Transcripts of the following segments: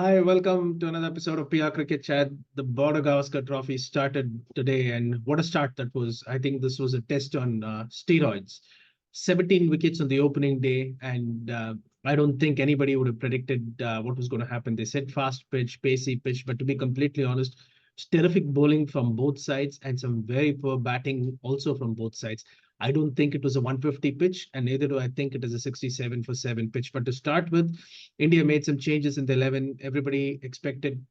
Hi, welcome to another episode of PR Cricket Chat. The Border Gavaskar Trophy started today, and what a start that was. I think this was a test on steroids. 17 wickets on the opening day, and I don't think anybody would have predicted what was going to happen. They said fast pitch, pacey pitch, but to be completely honest, it's terrific bowling from both sides and some very poor batting also from both sides. I don't think it was a 150 pitch, and neither do I think it is a 67 for 7 pitch. But to start with, India made some changes in the 11. Everybody expected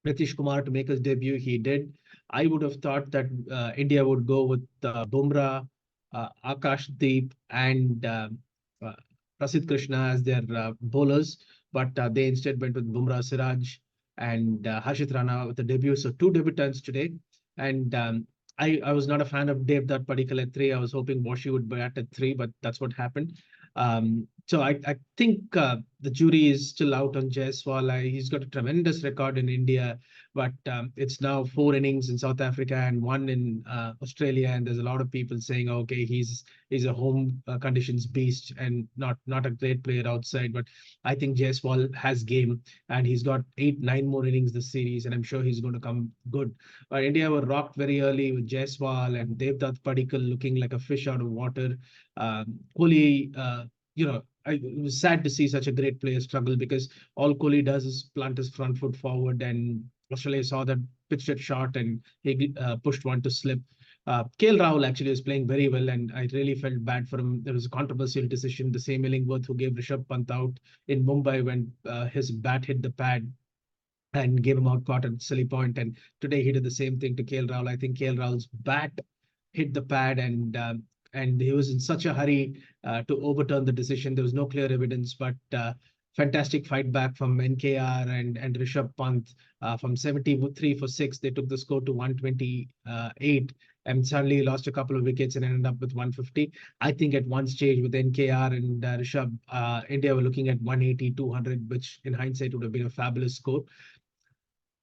Nitish Kumar to make his debut. He did. I would have thought that India would go with Bumrah, Akashdeep, and uh, Prasidh Krishna as their bowlers, but they instead went with Bumrah, Siraj, and Harshit Rana with the debut. So two debutants today. And I was not a fan of Dev that particular three. I was hoping Washi would bat at three, but that's what happened. So I think the jury is still out on Jaiswal. He's got a tremendous record in India, but it's now 4 innings in South Africa and one in Australia, and there's a lot of people saying, okay, he's a home conditions beast and not a great player outside. But I think Jaiswal has game, and he's got 8, 9 more innings this series, and I'm sure he's going to come good. India were rocked very early with Jaiswal and Devdutt Padikkal looking like a fish out of water. Kohli, it was sad to see such a great player struggle because all Kohli does is plant his front foot forward, and Australia saw that, pitched it short, and he pushed one to slip. KL Rahul actually was playing very well, and I really felt bad for him. There was a controversial decision. The same Illingworth who gave Rishabh Pant out in Mumbai when his bat hit the pad and gave him out caught at silly point. And today he did the same thing to KL Rahul. I think KL Rahul's bat hit the pad, and he was in such a hurry to overturn the decision. There was no clear evidence, but fantastic fight back from NKR and Rishabh Pant from 73 for 6. They took the score to 128 and suddenly lost a couple of wickets and ended up with 150. I think at one stage with NKR and Rishabh, India were looking at 180, 200, which in hindsight would have been a fabulous score.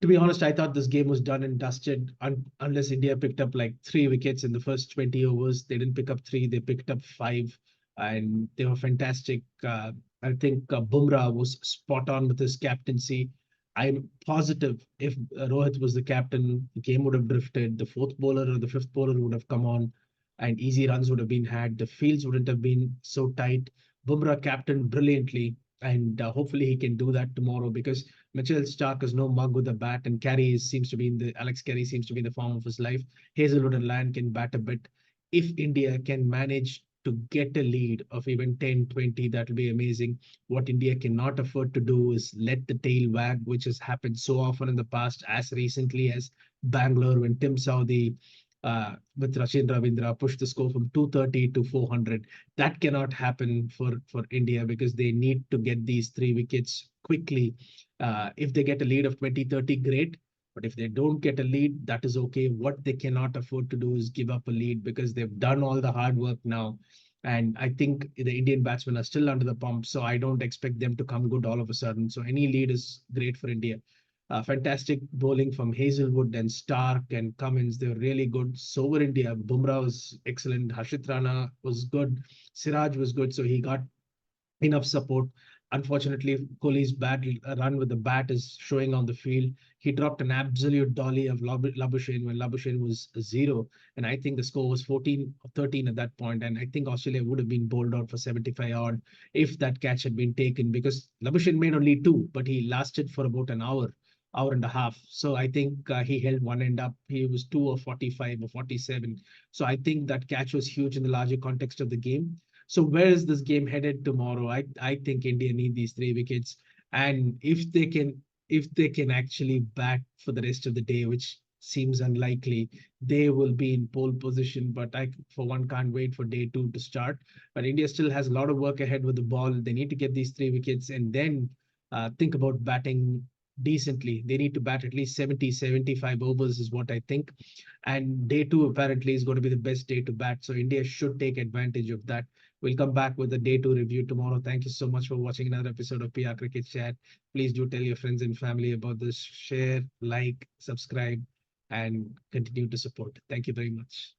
To be honest, I thought this game was done and dusted unless India picked up like 3 wickets in the first 20 overs. They didn't pick up three, they picked up five, and they were fantastic. I think Bumrah was spot on with his captaincy. I'm positive if Rohit was the captain, the game would have drifted. The fourth bowler or the fifth bowler would have come on, and easy runs would have been had. The fields wouldn't have been so tight. Bumrah captained brilliantly, and hopefully he can do that tomorrow because Mitchell Stark is no mug with a bat, and Alex Carey seems to be in the form of his life. Hazelwood and Lyon can bat a bit. If India can manage to get a lead of even 10, 20, that will be amazing. What India cannot afford to do is let the tail wag, which has happened so often in the past, as recently as Bangalore when Tim Southee with Rachin Ravindra pushed the score from 230 to 400. That cannot happen for India because they need to get these 3 wickets quickly. If they get a lead of 20, 30, great. But if they don't get a lead, that is okay. What they cannot afford to do is give up a lead because they've done all the hard work now. And I think the Indian batsmen are still under the pump, so I don't expect them to come good all of a sudden. So any lead is great for India. Fantastic bowling from Hazelwood and Stark and Cummins. They were really good. So were India. Bumrah was excellent. Harshit Rana was good. Siraj was good. So he got enough support. Unfortunately, Kohli's bad run with the bat is showing on the field. He dropped an absolute dolly of Labuschagne when Labuschagne was zero. And I think the score was 14 or 13 at that point. And I think Australia would have been bowled out for 75 odd if that catch had been taken because Labuschagne made only two, but he lasted for about an hour and a half. So I think he held one end up. He was 2 or 45 or 47. So I think that catch was huge in the larger context of the game. So where is this game headed tomorrow? I think India need these 3 wickets, and if they can actually bat for the rest of the day, which seems unlikely, they will be in pole position. But I, for one, can't wait for day two to start. But India still has a lot of work ahead with the ball. They need to get these 3 wickets and then think about batting decently. They need to bat at least 70, 75 overs is what I think. And day two apparently is going to be the best day to bat. So India should take advantage of that. We'll come back with a day two review tomorrow. Thank you so much for watching another episode of PR Cricket Chat. Please do tell your friends and family about this. Share, like, subscribe, and continue to support. Thank you very much.